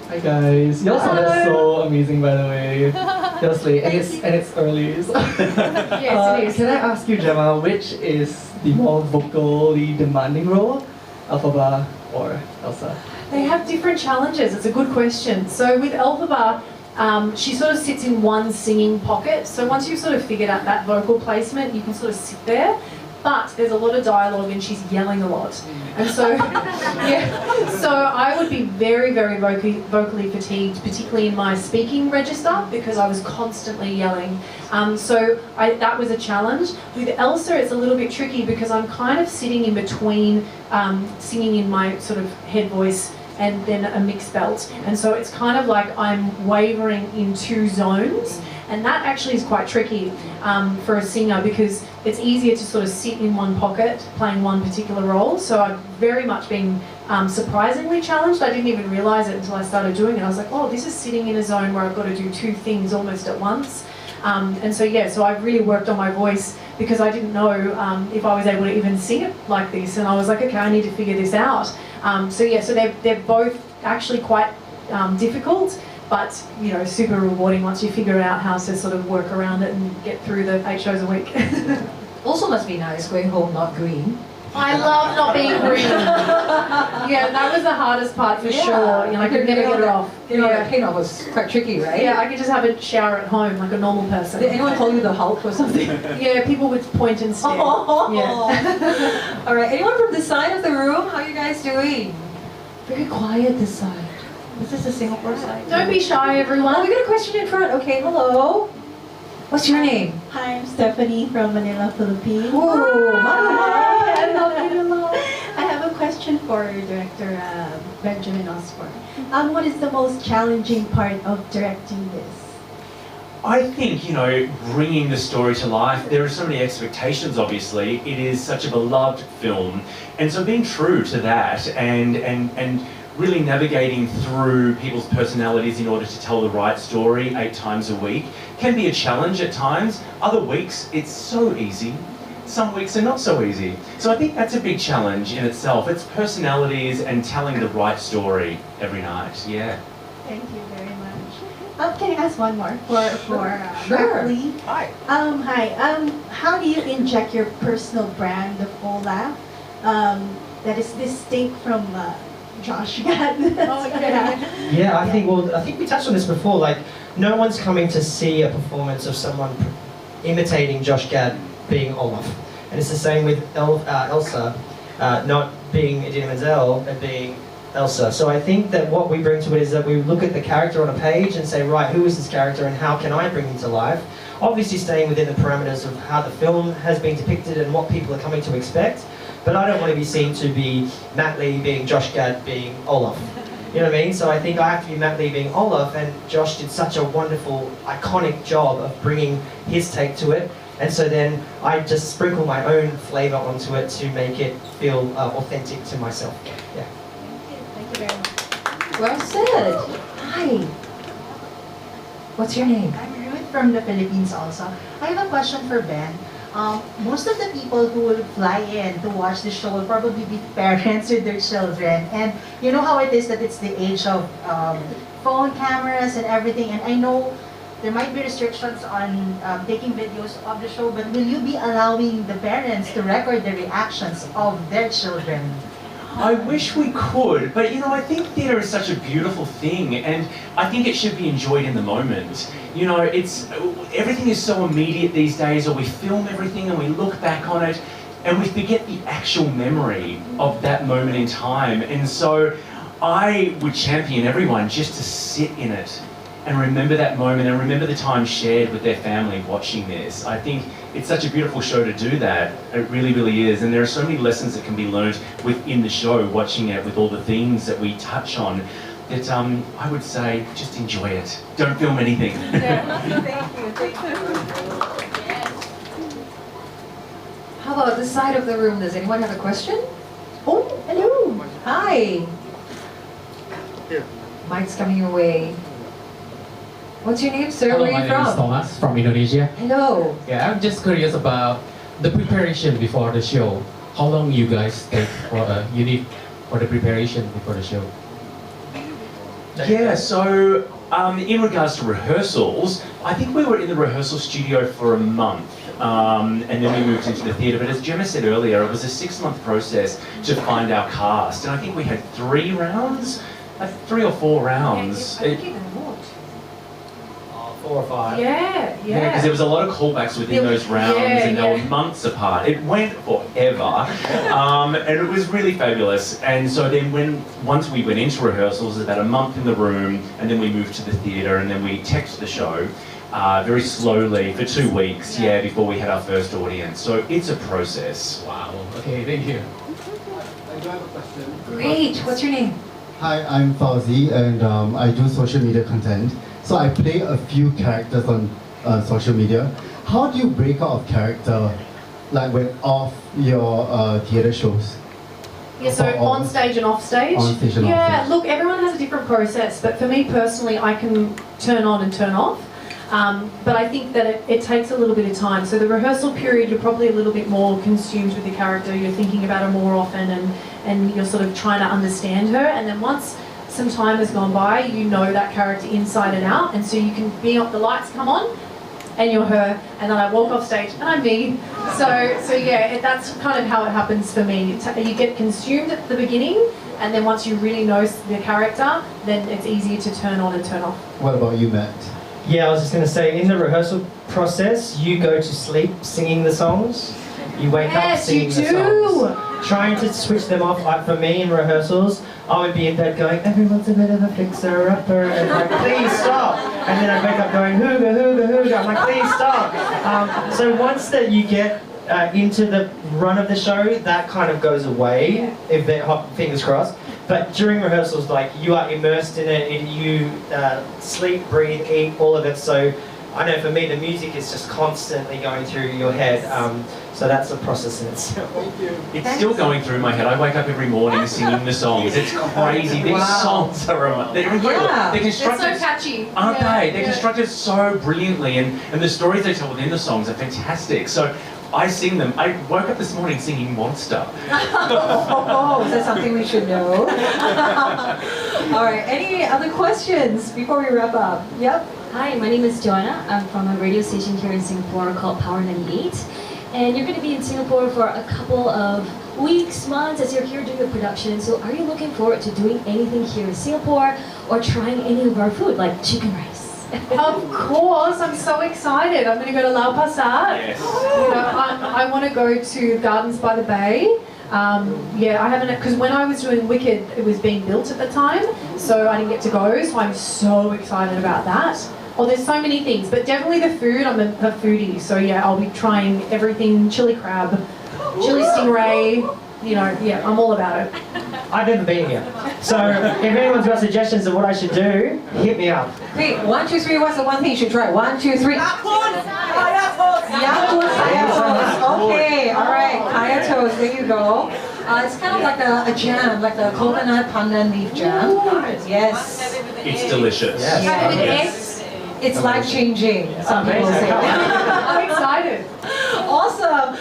Hi guys. Y'all sounded so amazing, by the way. Honestly, and it's early. So. Yes, it is. Can I ask you, Jemma, which is the more vocally demanding role, Elphaba or Elsa? They have different challenges. It's a good question. So with Elphaba, she sort of sits in one singing pocket. So once you've sort of figured out that vocal placement, you can sort of sit there. But there's a lot of dialogue and she's yelling a lot. And so, yeah, so I would be very, very vocally fatigued, particularly in my speaking register, because I was constantly yelling. That was a challenge. With Elsa, it's a little bit tricky because I'm kind of sitting in between singing in my sort of head voice and then a mixed belt. And so it's kind of like I'm wavering in two zones. And that actually is quite tricky for a singer because it's easier to sort of sit in one pocket playing one particular role. So I've very much been surprisingly challenged. I didn't even realise it until I started doing it. I was like, oh, this is sitting in a zone where I've got to do two things almost at once. So I've really worked on my voice because I didn't know if I was able to even sing it like this. And I was like, okay, I need to figure this out. So they're both actually quite difficult. But, you know, super rewarding once you figure out how to sort of work around it and get through the 8 shows a week. Also must be nice going home not green. I love not being green. Yeah, that was the hardest part for sure. You know, I could never get it off. You know, that paint off was quite tricky, right? Yeah, I could just have a shower at home like a normal person. Did anyone call you the Hulk or something? Yeah, people would point and stare. Oh. Yeah. All right, anyone from this side of the room? How are you guys doing? Very quiet this side. This is the Singapore side. Don't be shy, everyone. Oh, we got a question in front. Okay, hello. What's your name? Hi, I'm Stephanie from Manila, Philippines. Oh, Hi. hello. I have a question for Director Benjamin Osborne. What is the most challenging part of directing this? I think, you know, bringing the story to life, there are so many expectations, obviously. It is such a beloved film. And so being true to that and really navigating through people's personalities in order to tell the right story 8 times a week can be a challenge at times. Other weeks, it's so easy. Some weeks are not so easy. So I think that's a big challenge in itself. It's personalities and telling the right story every night, yeah. Thank you very much. Can I ask one more Sure. Lee? Hi. Hi. How do you inject your personal brand of Olaf that is distinct from Josh Gad? Yeah, I think we touched on this before. Like, no one's coming to see a performance of someone imitating Josh Gad being Olaf, and it's the same with Elsa, not being Idina Menzel and being Elsa. So I think that what we bring to it is that we look at the character on a page and say, right, who is this character and how can I bring him to life? Obviously staying within the parameters of how the film has been depicted and what people are coming to expect. But I don't want to be seen to be Matt Lee being Josh Gad being Olaf. You know what I mean? So I think I have to be Matt Lee being Olaf, and Josh did such a wonderful, iconic job of bringing his take to it. And so then I just sprinkle my own flavour onto it to make it feel authentic to myself. Yeah. Thank you very much. Well said. Hi. What's your name? I'm Ruth from the Philippines also. I have a question for Ben. Most of the people who will fly in to watch the show will probably be parents with their children. And you know how it is that it's the age of phone cameras and everything. And I know there might be restrictions on taking videos of the show, but will you be allowing the parents to record the reactions of their children? I wish we could, but you know, I think theatre is such a beautiful thing, and I think it should be enjoyed in the moment. You know, everything is so immediate these days, or we film everything and we look back on it, and we forget the actual memory of that moment in time. And so I would champion everyone just to sit in it and remember that moment and remember the time shared with their family watching this. I think it's such a beautiful show to do that. It really, really is. And there are so many lessons that can be learned within the show, watching it with all the themes that we touch on, that I would say just enjoy it. Don't film anything. Thank you. How about this side of the room? Does anyone have a question? Oh, hello. Hi. Here. Mike's coming your way. What's your name, sir? Hello, Where are my you name is from? Thomas from Indonesia. Hello. Yeah, I'm just curious about the preparation before the show. How long you guys take for you need for the preparation before the show? Yeah, so in regards to rehearsals, I think we were in the rehearsal studio for a month. And then we moved into the theatre. But as Jemma said earlier, it was a 6-month process to find our cast. And I think we had 3 rounds, 3 or 4 rounds. I think even more. 4 or 5. Yeah, Yeah, because there was a lot of callbacks within those rounds, and they were yeah. months apart. It went forever, and it was really fabulous. And so then, once we went into rehearsals, it was about a month in the room, and then we moved to the theatre, and then we texted the show very slowly for 2 weeks, before we had our first audience. So it's a process. Wow. Okay, thank you. I do have a question. Great. What's your name? Hi, I'm Fauzi, and I do social media content. So I play a few characters on social media. How do you break out of character, like when off your theatre shows? Yeah, so on stage and off stage? On stage and off yeah, stage. look, everyone has a different process, but for me personally, I can turn on and turn off. But I think that it takes a little bit of time. So the rehearsal period, you're probably a little bit more consumed with the character, you're thinking about her more often, and you're sort of trying to understand her. And then once some time has gone by, you know that character inside and out, and so you can be up, the lights come on, and you're her, and then I walk off stage, and I'm me. So yeah, that's kind of how it happens for me. You get consumed at the beginning, and then once you really know the character, then it's easier to turn on and turn off. What about you, Matt? Yeah, I was just going to say, in the rehearsal process, you go to sleep singing the songs. You wake up Yes, singing you the do. songs. Trying to switch them off. Like for me in rehearsals, I would be in bed going, everyone's a bit of a fixer-upper, and like, please stop. And then I wake up going, hooga, hooga, hooga. I'm like, please stop. So once that you get into the run of the show, that kind of goes away, if they're fingers crossed. But during rehearsals, like, you are immersed in it, and you sleep, breathe, eat, all of it. So I know for me, the music is just constantly going through your head. So that's a process in itself. It's still going through my head. I wake up every morning singing the songs. It's crazy. These songs are they're incredible. Yeah. They're It's so constructed, catchy. aren't Yeah, they? They're yeah. constructed so brilliantly, and the stories they tell within the songs are fantastic. So I sing them. I woke up this morning singing Monster. Oh, is that something we should know? All right. Any other questions before we wrap up? Yep. Hi, my name is Joanna. I'm from a radio station here in Singapore called Power 98. And you're going to be in Singapore for a couple of weeks, months as you're here doing the production. So are you looking forward to doing anything here in Singapore or trying any of our food like chicken rice? Of course, I'm so excited. I'm going to go to Lau Pa Sat. Yes. You know, I want to go to Gardens by the Bay. Yeah, I haven't, because when I was doing Wicked, it was being built at the time, so I didn't get to go, so I'm so excited about that. Oh, there's so many things, but definitely the food, I'm a foodie, so yeah, I'll be trying everything, chili crab, chili stingray, you know, yeah, I'm all about it. I've never been here. So if anyone's got suggestions of what I should do, hit me up. Great. 1, 2, 3. What's the one thing you should try? 1, 2, 3. Yakult kaya toast. Okay. All right. Kaya toast. There you go. It's kind of like a jam, like a coconut pandan leaf jam. Yes. It's delicious. Yes. Have it with Yes. eggs. It's life changing. Some people Amazing. say. I'm excited. Awesome.